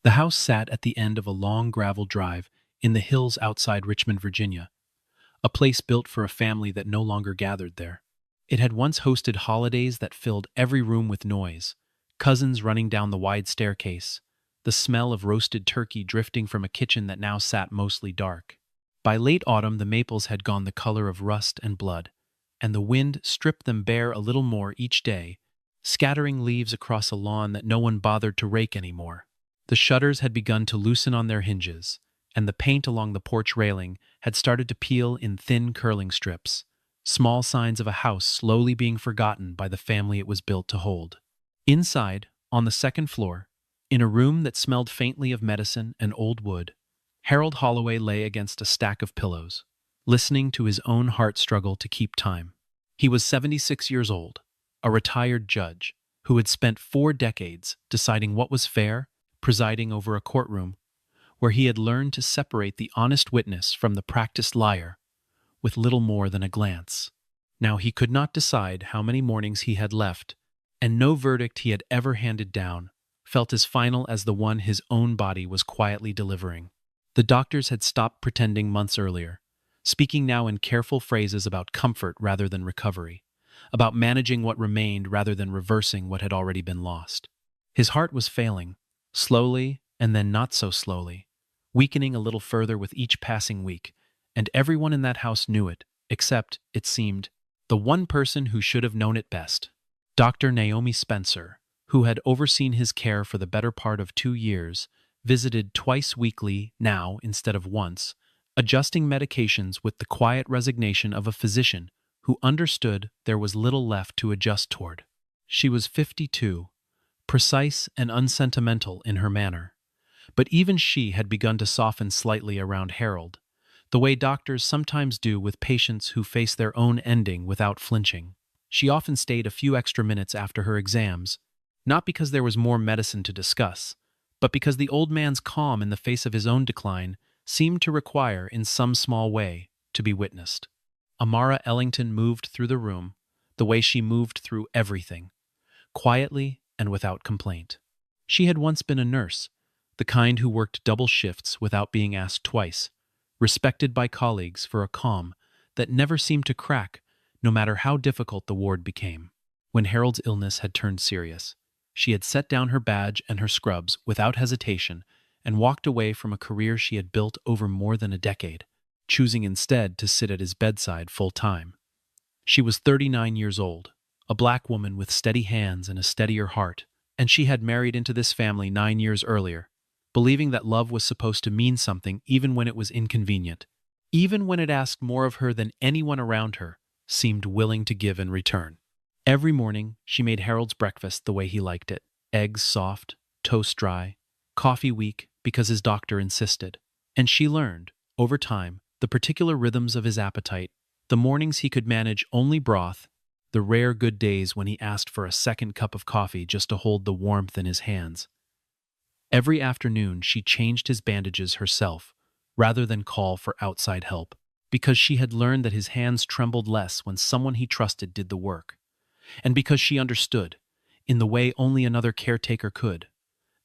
The house sat at the end of a long gravel drive in the hills outside Richmond, Virginia, a place built for a family that no longer gathered there. It had once hosted holidays that filled every room with noise, cousins running down the wide staircase, the smell of roasted turkey drifting from a kitchen that now sat mostly dark. By late autumn, the maples had gone the color of rust and blood, and the wind stripped them bare a little more each day, scattering leaves across a lawn that no one bothered to rake anymore. The shutters had begun to loosen on their hinges, and the paint along the porch railing had started to peel in thin curling strips, small signs of a house slowly being forgotten by the family it was built to hold. Inside, on the second floor, in a room that smelled faintly of medicine and old wood, Harold Holloway lay against a stack of pillows, listening to his own heart struggle to keep time. He was 76 years old, a retired judge who had spent 4 decades deciding what was fair, presiding over a courtroom where he had learned to separate the honest witness from the practiced liar with little more than a glance. Now he could not decide how many mornings he had left, and no verdict he had ever handed down felt as final as the one his own body was quietly delivering. The doctors had stopped pretending months earlier, speaking now in careful phrases about comfort rather than recovery, about managing what remained rather than reversing what had already been lost. His heart was failing, slowly and then not so slowly, weakening a little further with each passing week, and everyone in that house knew it, except, it seemed, the one person who should have known it best. Dr. Naomi Spencer, who had overseen his care for the better part of 2 years, visited twice weekly now instead of once, adjusting medications with the quiet resignation of a physician who understood there was little left to adjust toward. She was 52, precise and unsentimental in her manner, but even she had begun to soften slightly around Harold, the way doctors sometimes do with patients who face their own ending without flinching. She often stayed a few extra minutes after her exams, not because there was more medicine to discuss, but because the old man's calm in the face of his own decline seemed to require, in some small way, to be witnessed. Amara Ellington moved through the room the way she moved through everything, quietly and without complaint. She had once been a nurse, the kind who worked double shifts without being asked twice, respected by colleagues for a calm that never seemed to crack, no matter how difficult the ward became. When Harold's illness had turned serious, she had set down her badge and her scrubs without hesitation and walked away from a career she had built over more than a decade, choosing instead to sit at his bedside full-time. She was 39 years old, a black woman with steady hands and a steadier heart, and she had married into this family 9 years earlier, believing that love was supposed to mean something even when it was inconvenient, even when it asked more of her than anyone around her seemed willing to give in return. Every morning, she made Harold's breakfast the way he liked it: eggs soft, toast dry, coffee weak because his doctor insisted. And she learned, over time, the particular rhythms of his appetite, the mornings he could manage only broth, the rare good days when he asked for a second cup of coffee just to hold the warmth in his hands. Every afternoon, she changed his bandages herself, rather than call for outside help, because she had learned that his hands trembled less when someone he trusted did the work, and because she understood, in the way only another caretaker could,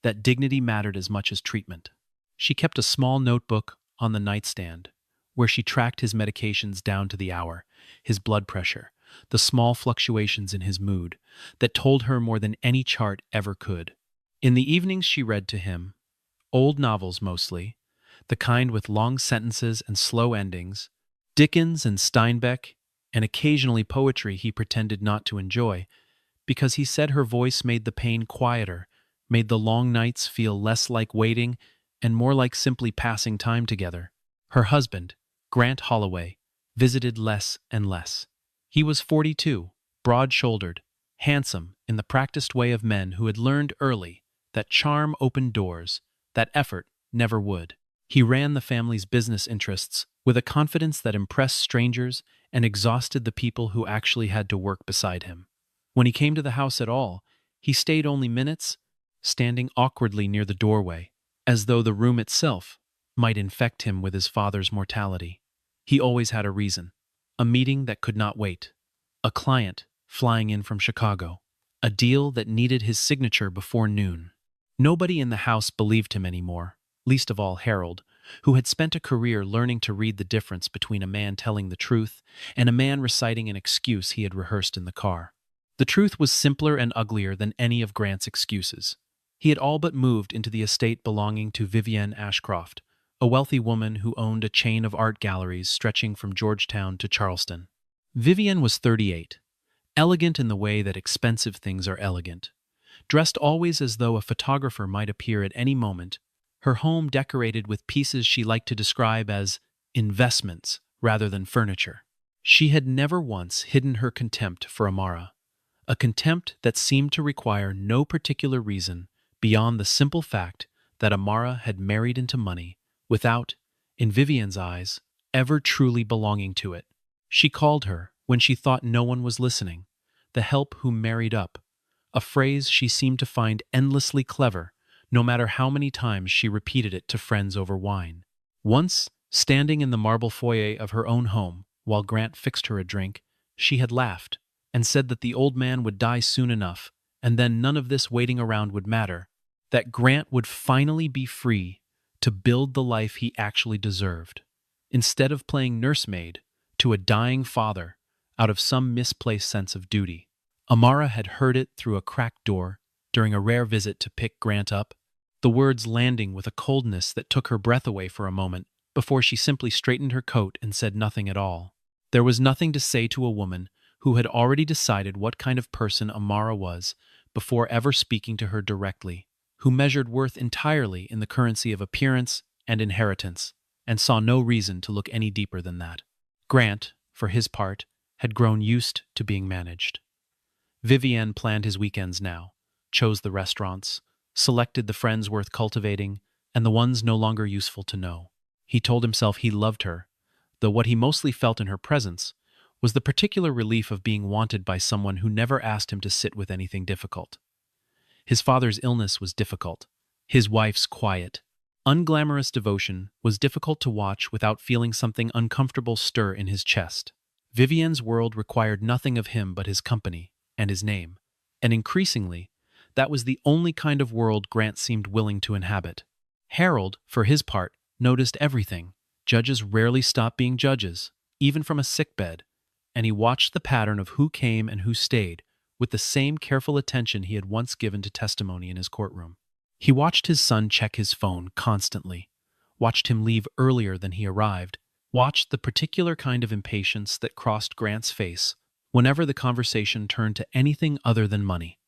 that dignity mattered as much as treatment. She kept a small notebook on the nightstand, where she tracked his medications down to the hour, his blood pressure, the small fluctuations in his mood, that told her more than any chart ever could. In the evenings she read to him, old novels mostly, the kind with long sentences and slow endings, Dickens and Steinbeck, and occasionally poetry he pretended not to enjoy, because he said her voice made the pain quieter, made the long nights feel less like waiting and more like simply passing time together. Her husband, Grant Holloway, visited less and less. He was 42, broad-shouldered, handsome in the practiced way of men who had learned early that charm opened doors, that effort never would. He ran the family's business interests with a confidence that impressed strangers and exhausted the people who actually had to work beside him. When he came to the house at all, he stayed only minutes, standing awkwardly near the doorway, as though the room itself might infect him with his father's mortality. He always had a reason, a meeting that could not wait, a client flying in from Chicago, a deal that needed his signature before noon. Nobody in the house believed him anymore, least of all Harold, who had spent a career learning to read the difference between a man telling the truth and a man reciting an excuse he had rehearsed in the car. The truth was simpler and uglier than any of Grant's excuses. He had all but moved into the estate belonging to Vivienne Ashcroft, a wealthy woman who owned a chain of art galleries stretching from Georgetown to Charleston. Vivienne was 38, elegant in the way that expensive things are elegant. Dressed always as though a photographer might appear at any moment, her home decorated with pieces she liked to describe as investments rather than furniture. She had never once hidden her contempt for Amara, a contempt that seemed to require no particular reason beyond the simple fact that Amara had married into money without, in Vivian's eyes, ever truly belonging to it. She called her, when she thought no one was listening, the help who married up, a phrase she seemed to find endlessly clever, no matter how many times she repeated it to friends over wine. Once, standing in the marble foyer of her own home while Grant fixed her a drink, she had laughed and said that the old man would die soon enough, and then none of this waiting around would matter, that Grant would finally be free to build the life he actually deserved, instead of playing nursemaid to a dying father out of some misplaced sense of duty. Amara had heard it through a cracked door during a rare visit to pick Grant up, the words landing with a coldness that took her breath away for a moment before she simply straightened her coat and said nothing at all. There was nothing to say to a woman who had already decided what kind of person Amara was before ever speaking to her directly, who measured worth entirely in the currency of appearance and inheritance, and saw no reason to look any deeper than that. Grant, for his part, had grown used to being managed. Vivienne planned his weekends now, chose the restaurants, selected the friends worth cultivating, and the ones no longer useful to know. He told himself he loved her, though what he mostly felt in her presence was the particular relief of being wanted by someone who never asked him to sit with anything difficult. His father's illness was difficult. His wife's quiet, unglamorous devotion was difficult to watch without feeling something uncomfortable stir in his chest. Vivienne's world required nothing of him but his company and his name, and increasingly, that was the only kind of world Grant seemed willing to inhabit. Harold, for his part, noticed everything. Judges rarely stopped being judges, even from a sickbed, and he watched the pattern of who came and who stayed with the same careful attention he had once given to testimony in his courtroom. He watched his son check his phone constantly, watched him leave earlier than he arrived, watched the particular kind of impatience that crossed Grant's face whenever the conversation turned to anything other than money.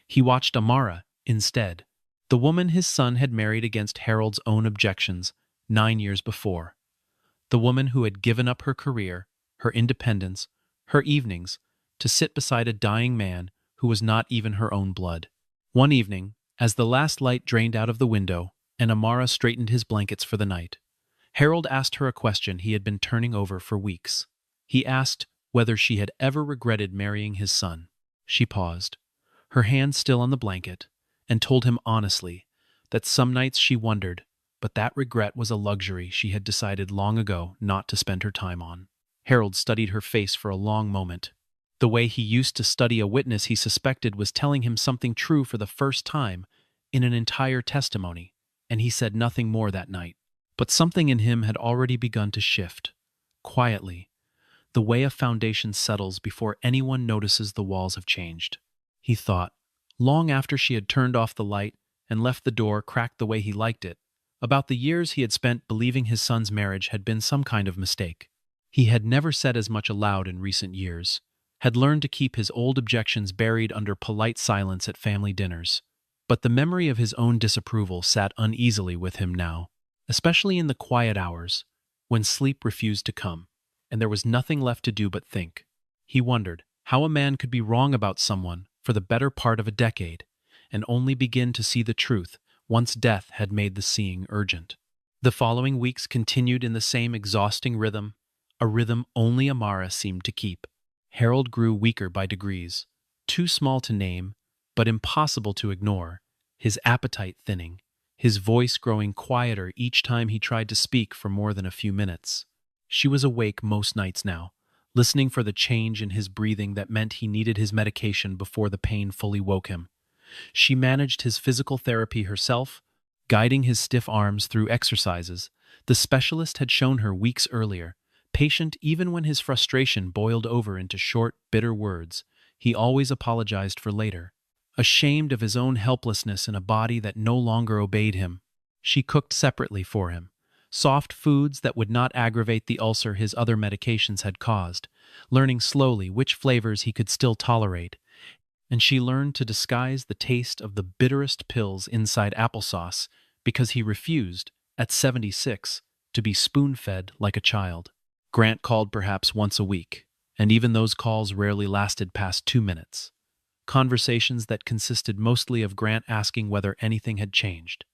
He watched Amara, instead, the woman his son had married against Harold's own objections 9 years before, the woman who had given up her career, her independence, her evenings, to sit beside a dying man who was not even her own blood. One evening, as the last light drained out of the window and Amara straightened his blankets for the night, Harold asked her a question he had been turning over for weeks. He asked whether she had ever regretted marrying his son. She paused, her hand still on the blanket, and told him honestly that some nights she wondered, but that regret was a luxury she had decided long ago not to spend her time on. Harold studied her face for a long moment. The way he used to study a witness he suspected was telling him something true for the first time in an entire testimony, and he said nothing more that night. But something in him had already begun to shift, quietly, the way a foundation settles before anyone notices the walls have changed. He thought, long after she had turned off the light and left the door cracked the way he liked it, about the years he had spent believing his son's marriage had been some kind of mistake. He had never said as much aloud in recent years, had learned to keep his old objections buried under polite silence at family dinners. But the memory of his own disapproval sat uneasily with him now, especially in the quiet hours, when sleep refused to come, and there was nothing left to do but think. He wondered how a man could be wrong about someone for the better part of a decade, and only begin to see the truth once death had made the seeing urgent. The following weeks continued in the same exhausting rhythm, a rhythm only Amara seemed to keep. Harold grew weaker by degrees, too small to name, but impossible to ignore, his appetite thinning, his voice growing quieter each time he tried to speak for more than a few minutes. She was awake most nights now, listening for the change in his breathing that meant he needed his medication before the pain fully woke him. She managed his physical therapy herself, guiding his stiff arms through exercises the specialist had shown her weeks earlier. Patient even when his frustration boiled over into short, bitter words, he always apologized for later. Ashamed of his own helplessness in a body that no longer obeyed him, she cooked separately for him, soft foods that would not aggravate the ulcer his other medications had caused, learning slowly which flavors he could still tolerate. And she learned to disguise the taste of the bitterest pills inside applesauce because he refused, at 76, to be spoon-fed like a child. Grant called perhaps once a week, and even those calls rarely lasted past 2 minutes. Conversations that consisted mostly of Grant asking whether anything had changed,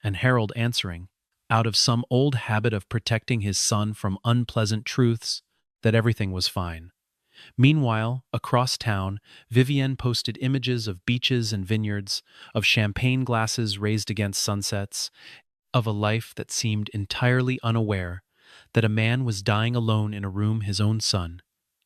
and Harold answering, out of some old habit of protecting his son from unpleasant truths, that everything was fine. Meanwhile, across town, Vivienne posted images of beaches and vineyards, of champagne glasses raised against sunsets, of a life that seemed entirely unaware that a man was dying alone in a room his own son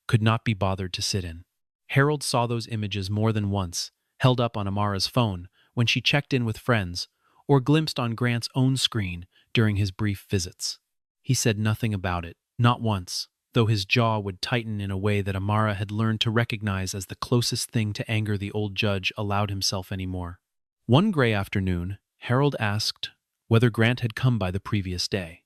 could not be bothered to sit in. Harold saw those images more than once, held up on Amara's phone when she checked in with friends, or glimpsed on Grant's own screen during his brief visits. He said nothing about it, not once, though his jaw would tighten in a way that Amara had learned to recognize as the closest thing to anger the old judge allowed himself anymore. One gray afternoon, Harold asked whether Grant had come by the previous day.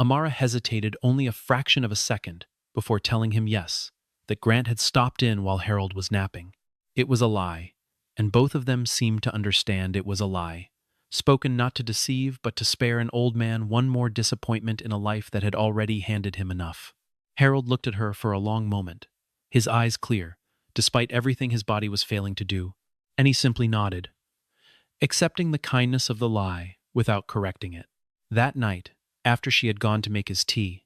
Amara hesitated only a fraction of a second before telling him yes, that Grant had stopped in while Harold was napping. It was a lie, and both of them seemed to understand it was a lie, spoken not to deceive but to spare an old man one more disappointment in a life that had already handed him enough. Harold looked at her for a long moment, his eyes clear, despite everything his body was failing to do, and he simply nodded, accepting the kindness of the lie without correcting it. That night, after she had gone to make his tea,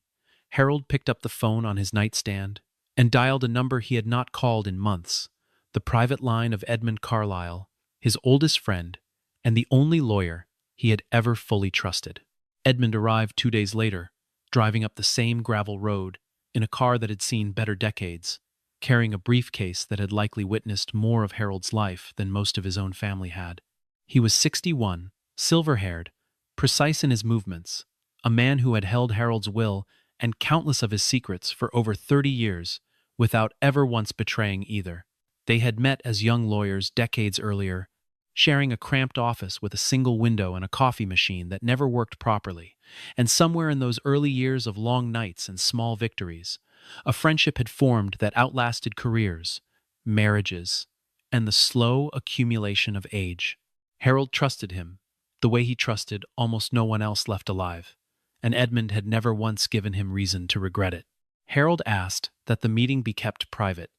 Harold picked up the phone on his nightstand and dialed a number he had not called in months, the private line of Edmund Carlyle, his oldest friend, and the only lawyer he had ever fully trusted. Edmund arrived 2 days later, driving up the same gravel road in a car that had seen better decades, carrying a briefcase that had likely witnessed more of Harold's life than most of his own family had. He was 61, silver-haired, precise in his movements, a man who had held Harold's will and countless of his secrets for over 30 years without ever once betraying either. They had met as young lawyers decades earlier, sharing a cramped office with a single window and a coffee machine that never worked properly, and somewhere in those early years of long nights and small victories, a friendship had formed that outlasted careers, marriages, and the slow accumulation of age. Harold trusted him, the way he trusted almost no one else left alive, and Edmund had never once given him reason to regret it. Harold asked that the meeting be kept private,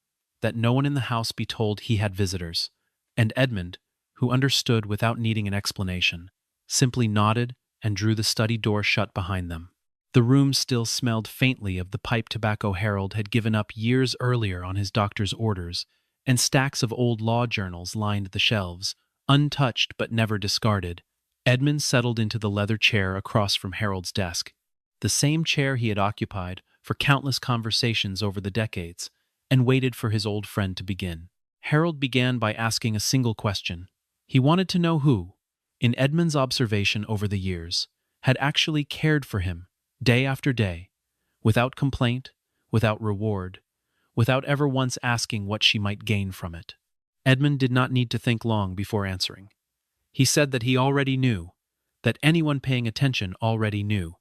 that no one in the house be told he had visitors, and Edmund, who understood without needing an explanation, simply nodded and drew the study door shut behind them. The room still smelled faintly of the pipe tobacco Harold had given up years earlier on his doctor's orders, and stacks of old law journals lined the shelves, untouched but never discarded. Edmund settled into the leather chair across from Harold's desk, the same chair he had occupied for countless conversations over the decades, and waited for his old friend to begin. Harold began by asking a single question. He wanted to know who, in Edmund's observation over the years, had actually cared for him, day after day, without complaint, without reward, without ever once asking what she might gain from it. Edmund did not need to think long before answering. He said that he already knew, that anyone paying attention already knew,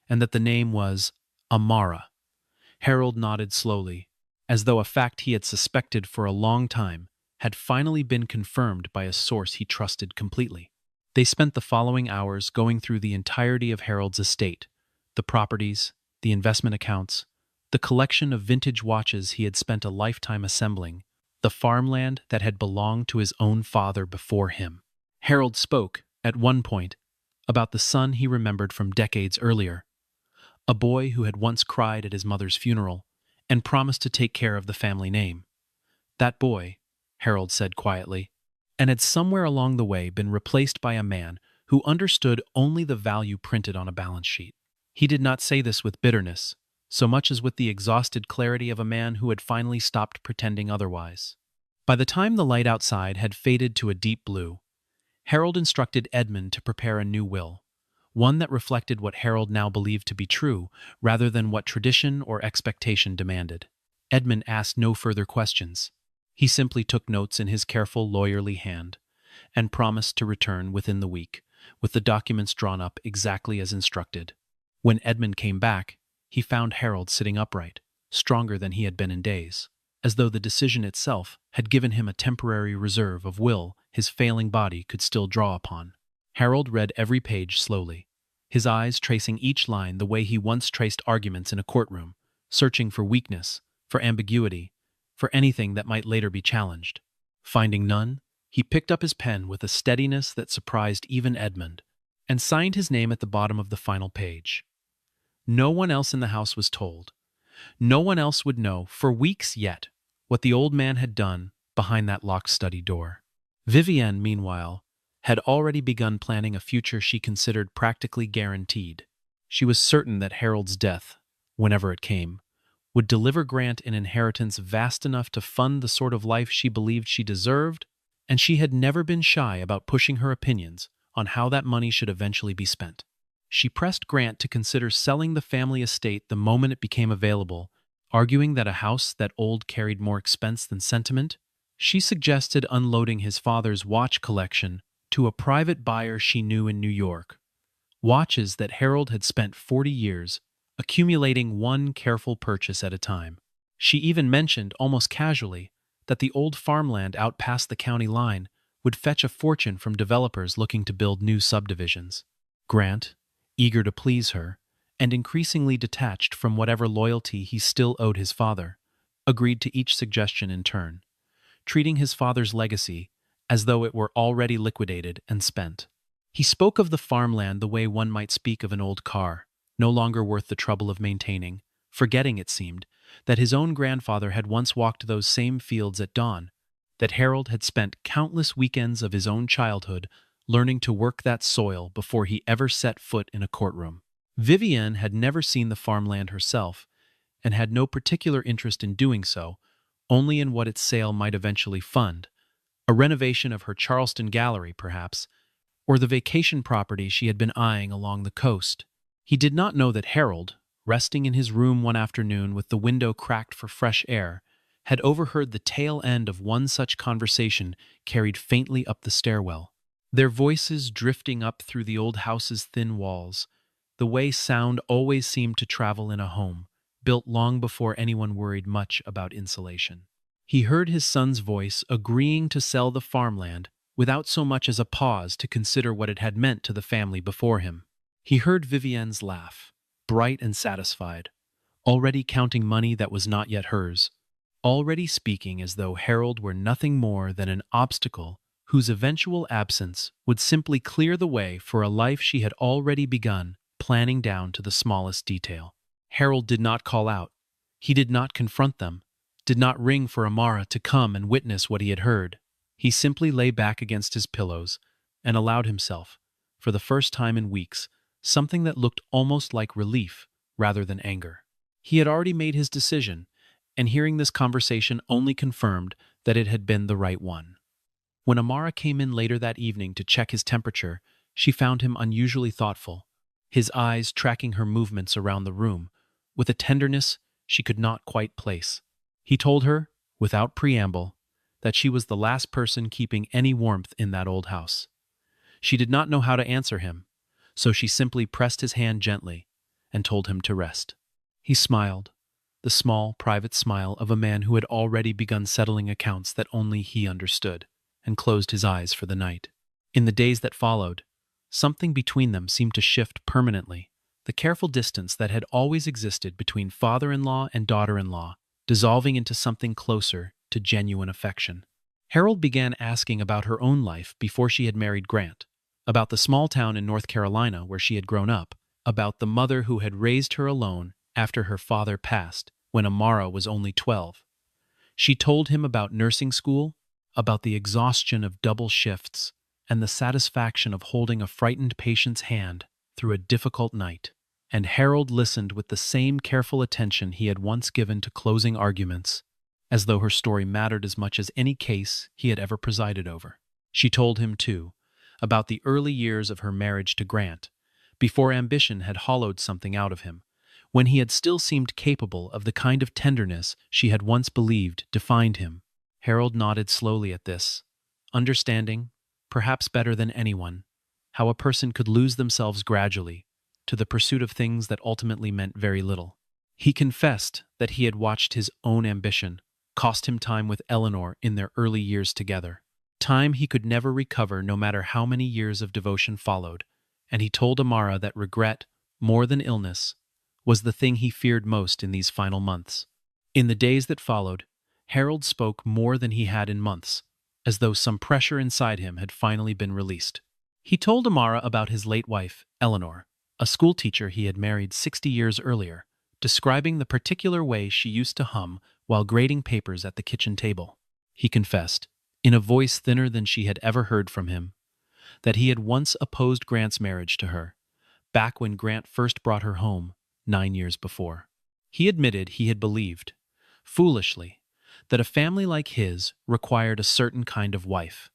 and that the name was Amara. Harold nodded slowly, as though a fact he had suspected for a long time had finally been confirmed by a source he trusted completely. They spent the following hours going through the entirety of Harold's estate, the properties, the investment accounts, the collection of vintage watches he had spent a lifetime assembling, the farmland that had belonged to his own father before him. Harold spoke, at one point, about the son he remembered from decades earlier, a boy who had once cried at his mother's funeral and promised to take care of the family name. That boy, Harold said quietly, and had somewhere along the way been replaced by a man who understood only the value printed on a balance sheet. He did not say this with bitterness, so much as with the exhausted clarity of a man who had finally stopped pretending otherwise. By the time the light outside had faded to a deep blue, Harold instructed Edmund to prepare a new will, one that reflected what Harold now believed to be true rather than what tradition or expectation demanded. Edmund asked no further questions. He simply took notes in his careful, lawyerly hand and promised to return within the week, with the documents drawn up exactly as instructed. When Edmund came back, he found Harold sitting upright, stronger than he had been in days, as though the decision itself had given him a temporary reserve of will his failing body could still draw upon. Harold read every page slowly, his eyes tracing each line the way he once traced arguments in a courtroom, searching for weakness, for ambiguity, for anything that might later be challenged. Finding none, he picked up his pen with a steadiness that surprised even Edmund, and signed his name at the bottom of the final page. No one else in the house was told. No one else would know, for weeks yet, what the old man had done behind that locked study door. Vivienne, meanwhile, had already begun planning a future she considered practically guaranteed. She was certain that Harold's death, whenever it came, would deliver Grant an inheritance vast enough to fund the sort of life she believed she deserved, and she had never been shy about pushing her opinions on how that money should eventually be spent. She pressed Grant to consider selling the family estate the moment it became available, arguing that a house that old carried more expense than sentiment. She suggested unloading his father's watch collection to a private buyer she knew in New York, watches that Harold had spent 40 years accumulating one careful purchase at a time. She even mentioned, almost casually, that the old farmland out past the county line would fetch a fortune from developers looking to build new subdivisions. Grant, eager to please her, and increasingly detached from whatever loyalty he still owed his father, agreed to each suggestion in turn, treating his father's legacy as though it were already liquidated and spent. He spoke of the farmland the way one might speak of an old car, no longer worth the trouble of maintaining, forgetting, it seemed, that his own grandfather had once walked those same fields at dawn, that Harold had spent countless weekends of his own childhood learning to work that soil before he ever set foot in a courtroom. Vivienne had never seen the farmland herself, and had no particular interest in doing so, only in what its sale might eventually fund, a renovation of her Charleston gallery, perhaps, or the vacation property she had been eyeing along the coast. He did not know that Harold, resting in his room one afternoon with the window cracked for fresh air, had overheard the tail end of one such conversation carried faintly up the stairwell, their voices drifting up through the old house's thin walls, the way sound always seemed to travel in a home, built long before anyone worried much about insulation. He heard his son's voice agreeing to sell the farmland without so much as a pause to consider what it had meant to the family before him. He heard Vivienne's laugh, bright and satisfied, already counting money that was not yet hers, already speaking as though Harold were nothing more than an obstacle whose eventual absence would simply clear the way for a life she had already begun planning down to the smallest detail. Harold did not call out. He did not confront them, did not ring for Amara to come and witness what he had heard. He simply lay back against his pillows and allowed himself, for the first time in weeks, something that looked almost like relief rather than anger. He had already made his decision, and hearing this conversation only confirmed that it had been the right one. When Amara came in later that evening to check his temperature, she found him unusually thoughtful, his eyes tracking her movements around the room, with a tenderness she could not quite place. He told her, without preamble, that she was the last person keeping any warmth in that old house. She did not know how to answer him, so she simply pressed his hand gently and told him to rest. He smiled, the small, private smile of a man who had already begun settling accounts that only he understood, and closed his eyes for the night. In the days that followed, something between them seemed to shift permanently, the careful distance that had always existed between father-in-law and daughter-in-law, dissolving into something closer to genuine affection. Harold began asking about her own life before she had married Grant, about the small town in North Carolina where she had grown up, about the mother who had raised her alone after her father passed when Amara was only 12. She told him about nursing school, about the exhaustion of double shifts, and the satisfaction of holding a frightened patient's hand through a difficult night. And Harold listened with the same careful attention he had once given to closing arguments, as though her story mattered as much as any case he had ever presided over. She told him, too, about the early years of her marriage to Grant, before ambition had hollowed something out of him, when he had still seemed capable of the kind of tenderness she had once believed defined him. Harold nodded slowly at this, understanding, perhaps better than anyone, how a person could lose themselves gradually to the pursuit of things that ultimately meant very little. He confessed that he had watched his own ambition cost him time with Eleanor in their early years together, time he could never recover no matter how many years of devotion followed, and he told Amara that regret, more than illness, was the thing he feared most in these final months. In the days that followed, Harold spoke more than he had in months, as though some pressure inside him had finally been released. He told Amara about his late wife, Eleanor, a schoolteacher he had married 60 years earlier, describing the particular way she used to hum while grading papers at the kitchen table. He confessed, in a voice thinner than she had ever heard from him, that he had once opposed Grant's marriage to her, back when Grant first brought her home 9 years before. He admitted he had believed, foolishly, that a family like his required a certain kind of wife,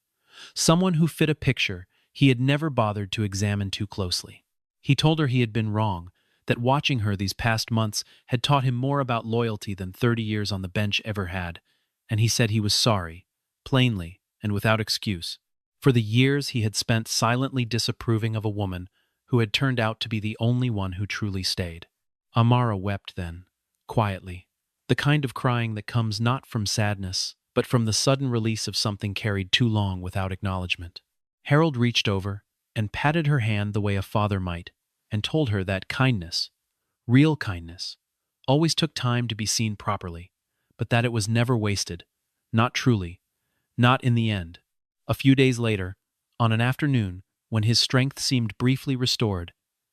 someone who fit a picture he had never bothered to examine too closely. He told her he had been wrong, that watching her these past months had taught him more about loyalty than 30 years on the bench ever had, and he said he was sorry, plainly and without excuse, for the years he had spent silently disapproving of a woman who had turned out to be the only one who truly stayed. Amara wept then, quietly, the kind of crying that comes not from sadness, but from the sudden release of something carried too long without acknowledgement. Harold reached over and patted her hand the way a father might, and told her that kindness, real kindness, always took time to be seen properly, but that it was never wasted, not truly, not in the end. A few days later, on an afternoon when his strength seemed briefly restored,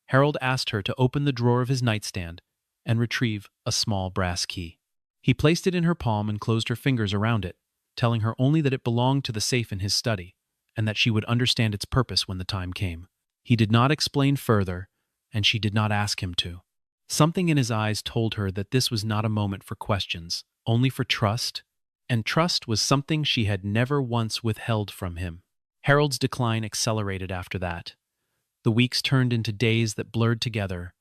Harold asked her to open the drawer of his nightstand and retrieve a small brass key. He placed it in her palm and closed her fingers around it, telling her only that it belonged to the safe in his study, and that she would understand its purpose when the time came. He did not explain further, and she did not ask him to. Something in his eyes told her that this was not a moment for questions, only for trust, and trust was something she had never once withheld from him. Harold's decline accelerated after that. The weeks turned into days that blurred together,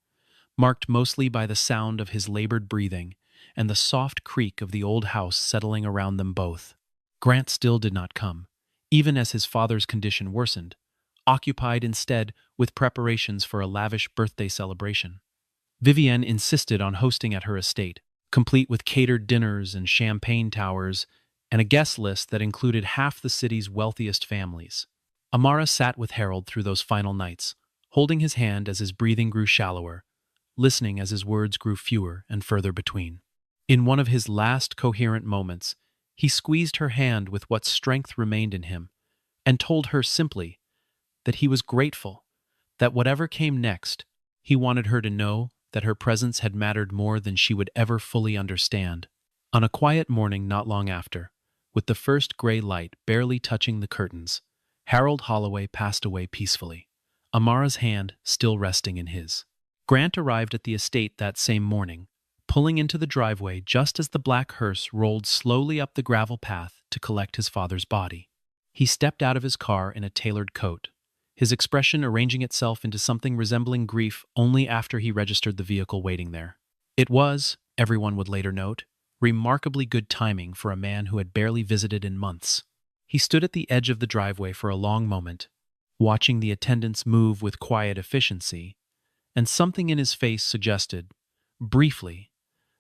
marked mostly by the sound of his labored breathing and the soft creak of the old house settling around them both. Grant still did not come, even as his father's condition worsened, occupied instead with preparations for a lavish birthday celebration. Vivienne insisted on hosting at her estate, complete with catered dinners and champagne towers, and a guest list that included half the city's wealthiest families. Amara sat with Harold through those final nights, holding his hand as his breathing grew shallower, listening as his words grew fewer and further between. In one of his last coherent moments, he squeezed her hand with what strength remained in him, and told her simply that he was grateful, that whatever came next, he wanted her to know that her presence had mattered more than she would ever fully understand. On a quiet morning not long after, with the first gray light barely touching the curtains, Harold Holloway passed away peacefully, Amara's hand still resting in his. Grant arrived at the estate that same morning, pulling into the driveway just as the black hearse rolled slowly up the gravel path to collect his father's body. He stepped out of his car in a tailored coat, his expression arranging itself into something resembling grief only after he registered the vehicle waiting there. It was, everyone would later note, remarkably good timing for a man who had barely visited in months. He stood at the edge of the driveway for a long moment, watching the attendants move with quiet efficiency, and something in his face suggested, briefly,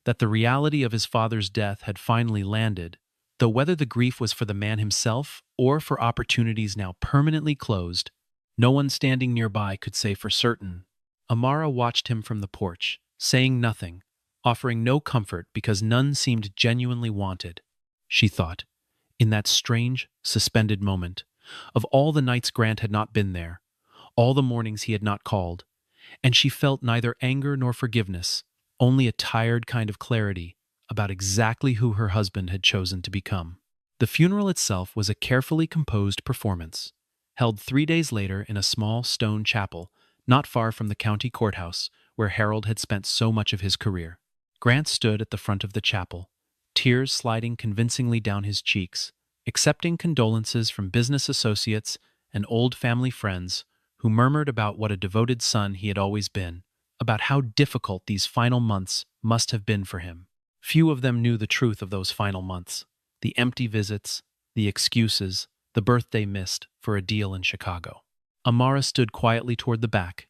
that the reality of his father's death had finally landed, though whether the grief was for the man himself or for opportunities now permanently closed, no one standing nearby could say for certain. Amara watched him from the porch, saying nothing, offering no comfort because none seemed genuinely wanted. She thought, in that strange, suspended moment, of all the nights Grant had not been there, all the mornings he had not called, and she felt neither anger nor forgiveness, only a tired kind of clarity about exactly who her husband had chosen to become. The funeral itself was a carefully composed performance, held 3 days later in a small stone chapel not far from the county courthouse where Harold had spent so much of his career. Grant stood at the front of the chapel, tears sliding convincingly down his cheeks, accepting condolences from business associates and old family friends who murmured about what a devoted son he had always been, about how difficult these final months must have been for him. Few of them knew the truth of those final months, the empty visits, the excuses, the birthday missed for a deal in Chicago. Amara stood quietly toward the back,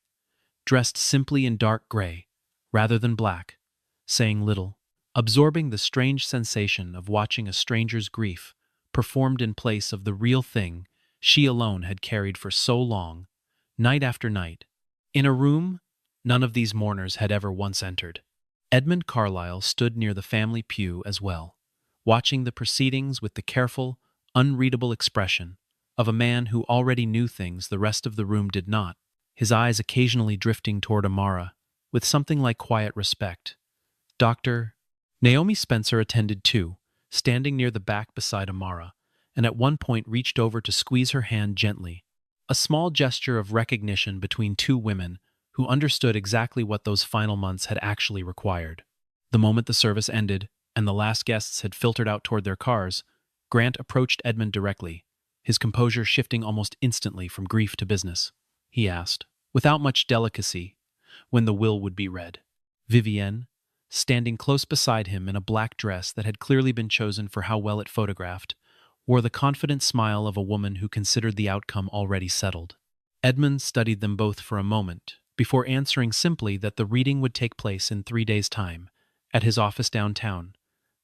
dressed simply in dark gray, rather than black, saying little, absorbing the strange sensation of watching a stranger's grief performed in place of the real thing she alone had carried for so long, night after night, in a room none of these mourners had ever once entered. Edmund Carlyle stood near the family pew as well, watching the proceedings with the careful, unreadable expression of a man who already knew things the rest of the room did not, his eyes occasionally drifting toward Amara with something like quiet respect. Dr. Naomi Spencer attended too, standing near the back beside Amara, and at one point reached over to squeeze her hand gently, a small gesture of recognition between two women who understood exactly what those final months had actually required. The moment the service ended and the last guests had filtered out toward their cars, Grant approached Edmund directly, his composure shifting almost instantly from grief to business. He asked, without much delicacy, when the will would be read. Vivienne, standing close beside him in a black dress that had clearly been chosen for how well it photographed, wore the confident smile of a woman who considered the outcome already settled. Edmund studied them both for a moment, before answering simply that the reading would take place in 3 days' time, at his office downtown,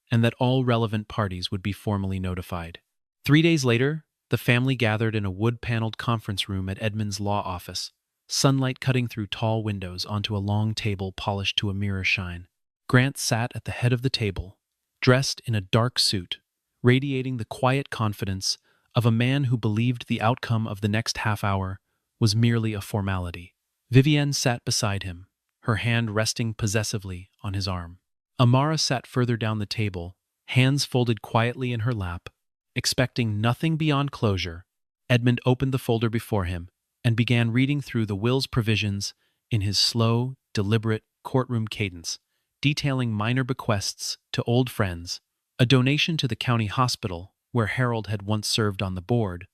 and that all relevant parties would be formally notified. 3 days later, the family gathered in a wood-paneled conference room at Edmund's law office, sunlight cutting through tall windows onto a long table polished to a mirror shine. Grant sat at the head of the table, dressed in a dark suit, radiating the quiet confidence of a man who believed the outcome of the next half hour was merely a formality. Vivienne sat beside him, her hand resting possessively on his arm. Amara sat further down the table, hands folded quietly in her lap. Expecting nothing beyond closure, Edmund opened the folder before him and began reading through the will's provisions in his slow, deliberate courtroom cadence, detailing minor bequests to old friends, a donation to the county hospital where Harold had once served on the board,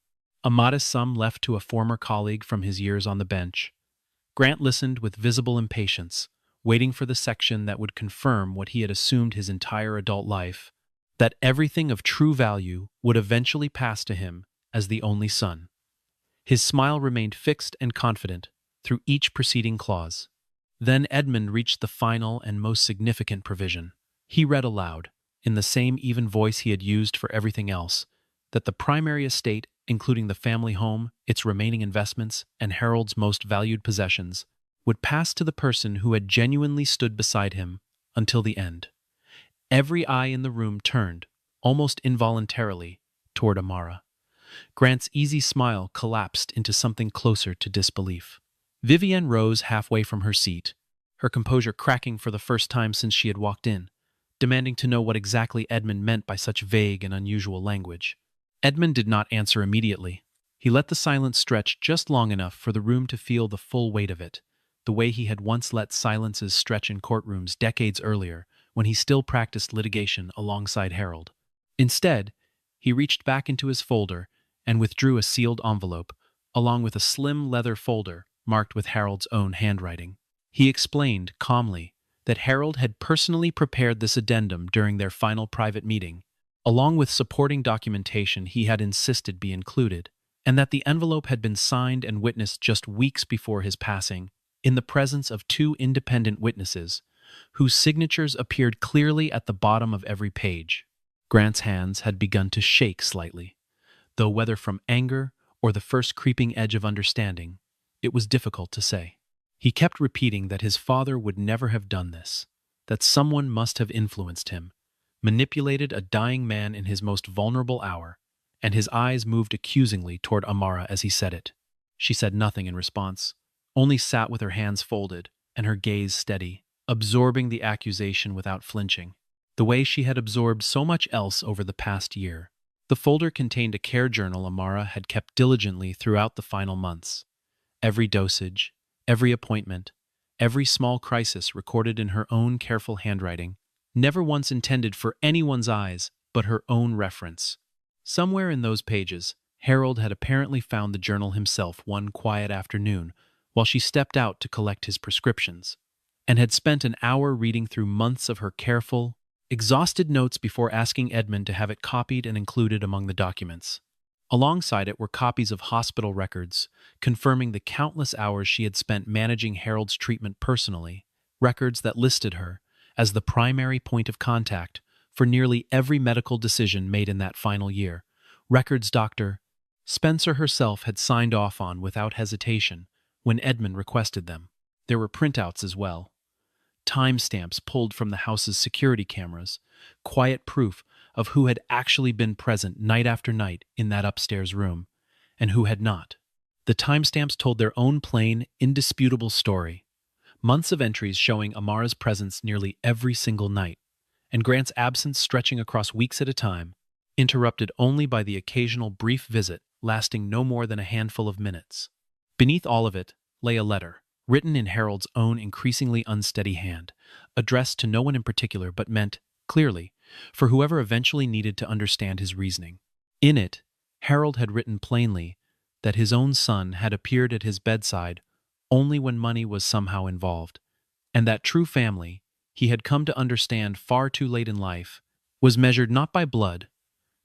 a modest sum left to a former colleague from his years on the bench. Grant listened with visible impatience, waiting for the section that would confirm what he had assumed his entire adult life, that everything of true value would eventually pass to him as the only son. His smile remained fixed and confident through each preceding clause. Then Edmund reached the final and most significant provision. He read aloud, in the same even voice he had used for everything else, that the primary estate, including the family home, its remaining investments, and Harold's most valued possessions, would pass to the person who had genuinely stood beside him until the end. Every eye in the room turned, almost involuntarily, toward Amara. Grant's easy smile collapsed into something closer to disbelief. Vivienne rose halfway from her seat, her composure cracking for the first time since she had walked in, demanding to know what exactly Edmund meant by such vague and unusual language. Edmund did not answer immediately. He let the silence stretch just long enough for the room to feel the full weight of it, the way he had once let silences stretch in courtrooms decades earlier, when he still practiced litigation alongside Harold. Instead, he reached back into his folder and withdrew a sealed envelope, along with a slim leather folder marked with Harold's own handwriting. He explained, calmly, that Harold had personally prepared this addendum during their final private meeting, along with supporting documentation he had insisted be included, and that the envelope had been signed and witnessed just weeks before his passing, in the presence of 2 independent witnesses, whose signatures appeared clearly at the bottom of every page. Grant's hands had begun to shake slightly, though whether from anger or the first creeping edge of understanding, it was difficult to say. He kept repeating that his father would never have done this, that someone must have influenced him, manipulated a dying man in his most vulnerable hour, and his eyes moved accusingly toward Amara as he said it. She said nothing in response, only sat with her hands folded and her gaze steady, absorbing the accusation without flinching, the way she had absorbed so much else over the past year. The folder contained a care journal Amara had kept diligently throughout the final months. Every dosage, every appointment, every small crisis recorded in her own careful handwriting, never once intended for anyone's eyes but her own reference. Somewhere in those pages, Harold had apparently found the journal himself one quiet afternoon while she stepped out to collect his prescriptions, and had spent an hour reading through months of her careful, exhausted notes before asking Edmund to have it copied and included among the documents. Alongside it were copies of hospital records, confirming the countless hours she had spent managing Harold's treatment personally, records that listed her as the primary point of contact for nearly every medical decision made in that final year, records Dr. Spencer herself had signed off on without hesitation when Edmund requested them. There were printouts as well, timestamps pulled from the house's security cameras, quiet proof of who had actually been present night after night in that upstairs room, and who had not. The timestamps told their own plain, indisputable story. Months of entries showing Amara's presence nearly every single night, and Grant's absence stretching across weeks at a time, interrupted only by the occasional brief visit lasting no more than a handful of minutes. Beneath all of it lay a letter, written in Harold's own increasingly unsteady hand, addressed to no one in particular but meant, clearly, for whoever eventually needed to understand his reasoning. In it, Harold had written plainly that his own son had appeared at his bedside only when money was somehow involved, and that true family, he had come to understand far too late in life, was measured not by blood,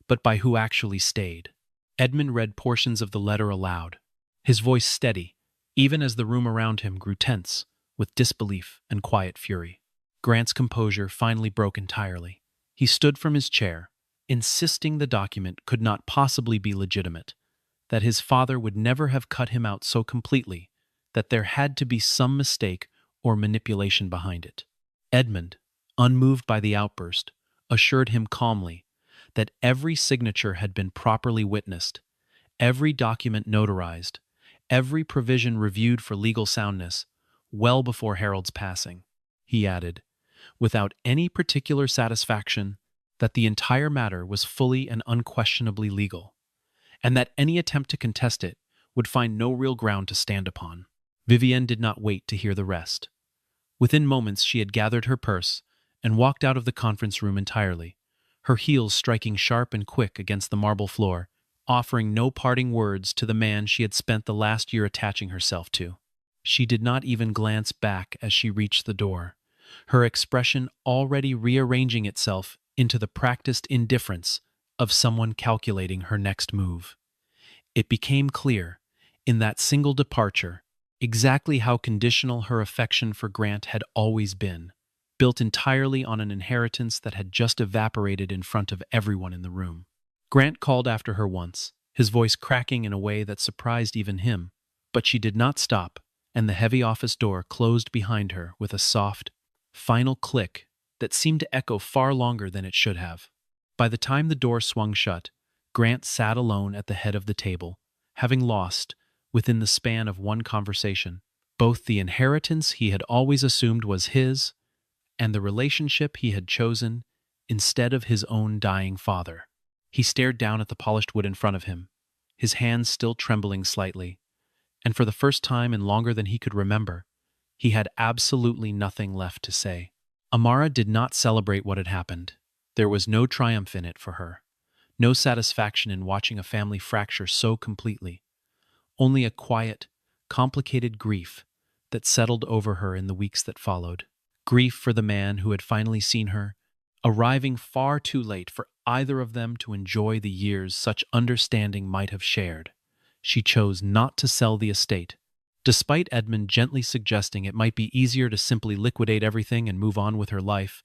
but by who actually stayed. Edmund read portions of the letter aloud, his voice steady, even as the room around him grew tense with disbelief and quiet fury. Grant's composure finally broke entirely. He stood from his chair, insisting the document could not possibly be legitimate, that his father would never have cut him out so completely, that there had to be some mistake or manipulation behind it. Edmund, unmoved by the outburst, assured him calmly that every signature had been properly witnessed, every document notarized, every provision reviewed for legal soundness, well before Harold's passing. He added, without any particular satisfaction, that the entire matter was fully and unquestionably legal, and that any attempt to contest it would find no real ground to stand upon. Vivienne did not wait to hear the rest. Within moments she had gathered her purse and walked out of the conference room entirely, her heels striking sharp and quick against the marble floor, offering no parting words to the man she had spent the last year attaching herself to. She did not even glance back as she reached the door, her expression already rearranging itself into the practiced indifference of someone calculating her next move. It became clear, in that single departure, exactly how conditional her affection for Grant had always been, built entirely on an inheritance that had just evaporated in front of everyone in the room. Grant called after her once, his voice cracking in a way that surprised even him, but she did not stop, and the heavy office door closed behind her with a soft, final click that seemed to echo far longer than it should have. By the time the door swung shut, Grant sat alone at the head of the table, having lost, within the span of one conversation, both the inheritance he had always assumed was his and the relationship he had chosen instead of his own dying father. He stared down at the polished wood in front of him, his hands still trembling slightly, and for the first time in longer than he could remember, he had absolutely nothing left to say. Amara did not celebrate what had happened. There was no triumph in it for her, no satisfaction in watching a family fracture so completely, only a quiet, complicated grief that settled over her in the weeks that followed. Grief for the man who had finally seen her, arriving far too late for either of them to enjoy the years such understanding might have shared. She chose not to sell the estate, despite Edmund gently suggesting it might be easier to simply liquidate everything and move on with her life,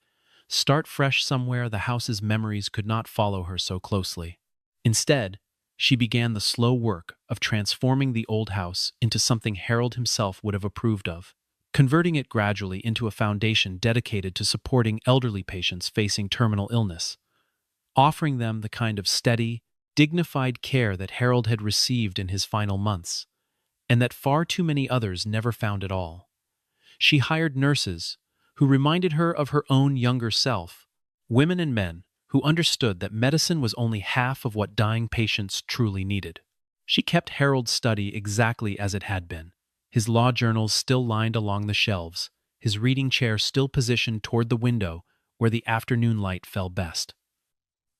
start fresh somewhere the house's memories could not follow her so closely. Instead, she began the slow work of transforming the old house into something Harold himself would have approved of, converting it gradually into a foundation dedicated to supporting elderly patients facing terminal illness, offering them the kind of steady, dignified care that Harold had received in his final months, and that far too many others never found at all. She hired nurses who reminded her of her own younger self, women and men who understood that medicine was only half of what dying patients truly needed. She kept Harold's study exactly as it had been, his law journals still lined along the shelves, his reading chair still positioned toward the window where the afternoon light fell best.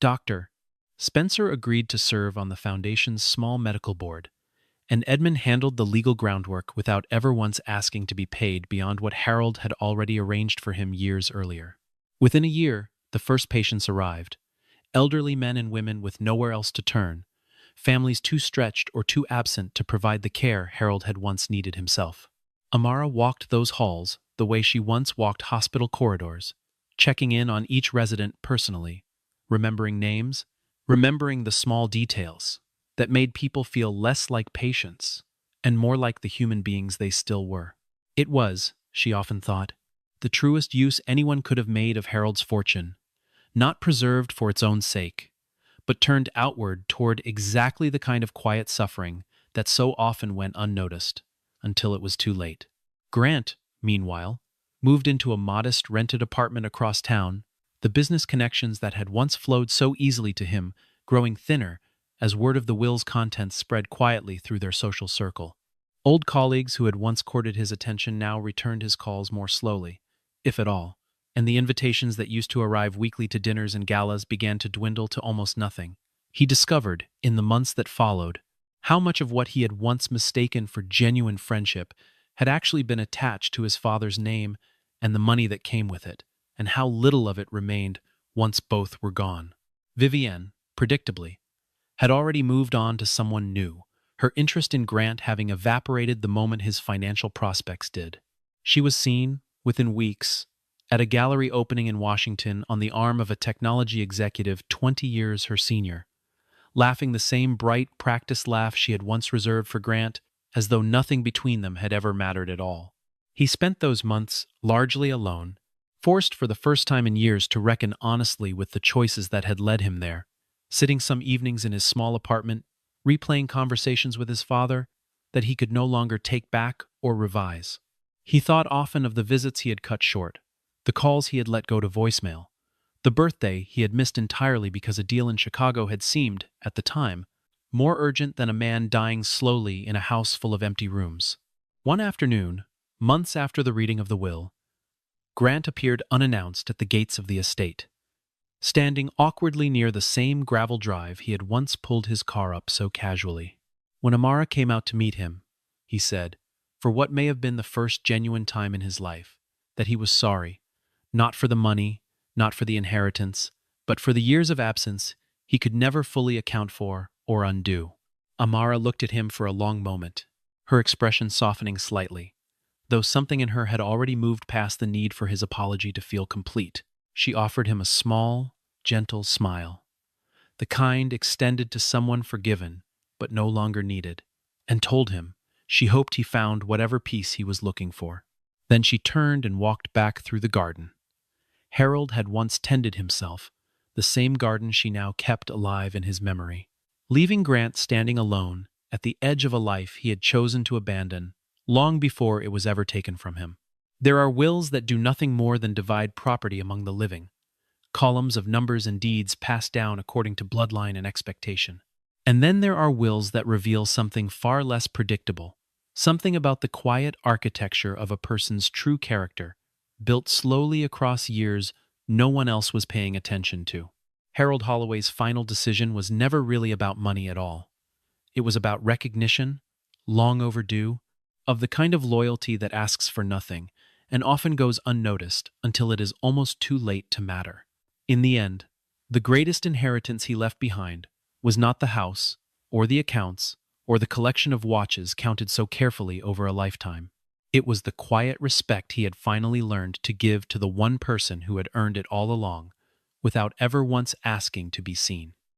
Dr. Spencer agreed to serve on the Foundation's small medical board, and Edmund handled the legal groundwork without ever once asking to be paid beyond what Harold had already arranged for him years earlier. Within a year, the first patients arrived, elderly men and women with nowhere else to turn, families too stretched or too absent to provide the care Harold had once needed himself. Amara walked those halls the way she once walked hospital corridors, checking in on each resident personally, remembering names, remembering the small details that made people feel less like patients and more like the human beings they still were. It was, she often thought, the truest use anyone could have made of Harold's fortune, not preserved for its own sake, but turned outward toward exactly the kind of quiet suffering that so often went unnoticed until it was too late. Grant, meanwhile, moved into a modest rented apartment across town, the business connections that had once flowed so easily to him growing thinner as word of the will's contents spread quietly through their social circle. Old colleagues who had once courted his attention now returned his calls more slowly, if at all, and the invitations that used to arrive weekly to dinners and galas began to dwindle to almost nothing. He discovered, in the months that followed, how much of what he had once mistaken for genuine friendship had actually been attached to his father's name and the money that came with it, and how little of it remained once both were gone. Vivienne, predictably, had already moved on to someone new, her interest in Grant having evaporated the moment his financial prospects did. She was seen, within weeks, at a gallery opening in Washington on the arm of a technology executive 20 years her senior, laughing the same bright, practiced laugh she had once reserved for Grant, as though nothing between them had ever mattered at all. He spent those months largely alone, forced for the first time in years to reckon honestly with the choices that had led him there, sitting some evenings in his small apartment, replaying conversations with his father that he could no longer take back or revise. He thought often of the visits he had cut short, the calls he had let go to voicemail, the birthday he had missed entirely because a deal in Chicago had seemed, at the time, more urgent than a man dying slowly in a house full of empty rooms. One afternoon, months after the reading of the will, Grant appeared unannounced at the gates of the estate, standing awkwardly near the same gravel drive he had once pulled his car up so casually. When Amara came out to meet him, he said, for what may have been the first genuine time in his life, that he was sorry, not for the money, not for the inheritance, but for the years of absence he could never fully account for or undo. Amara looked at him for a long moment, her expression softening slightly, though something in her had already moved past the need for his apology to feel complete. She offered him a small, gentle smile, the kind extended to someone forgiven but no longer needed, and told him she hoped he found whatever peace he was looking for. Then she turned and walked back through the garden. Harold had once tended himself, the same garden she now kept alive in his memory, leaving Grant standing alone at the edge of a life he had chosen to abandon long before it was ever taken from him. There are wills that do nothing more than divide property among the living, columns of numbers and deeds passed down according to bloodline and expectation. And then there are wills that reveal something far less predictable, something about the quiet architecture of a person's true character, built slowly across years no one else was paying attention to. Harold Holloway's final decision was never really about money at all. It was about recognition, long overdue, of the kind of loyalty that asks for nothing and often goes unnoticed until it is almost too late to matter. In the end, the greatest inheritance he left behind was not the house, or the accounts, or the collection of watches counted so carefully over a lifetime. It was the quiet respect he had finally learned to give to the one person who had earned it all along, without ever once asking to be seen.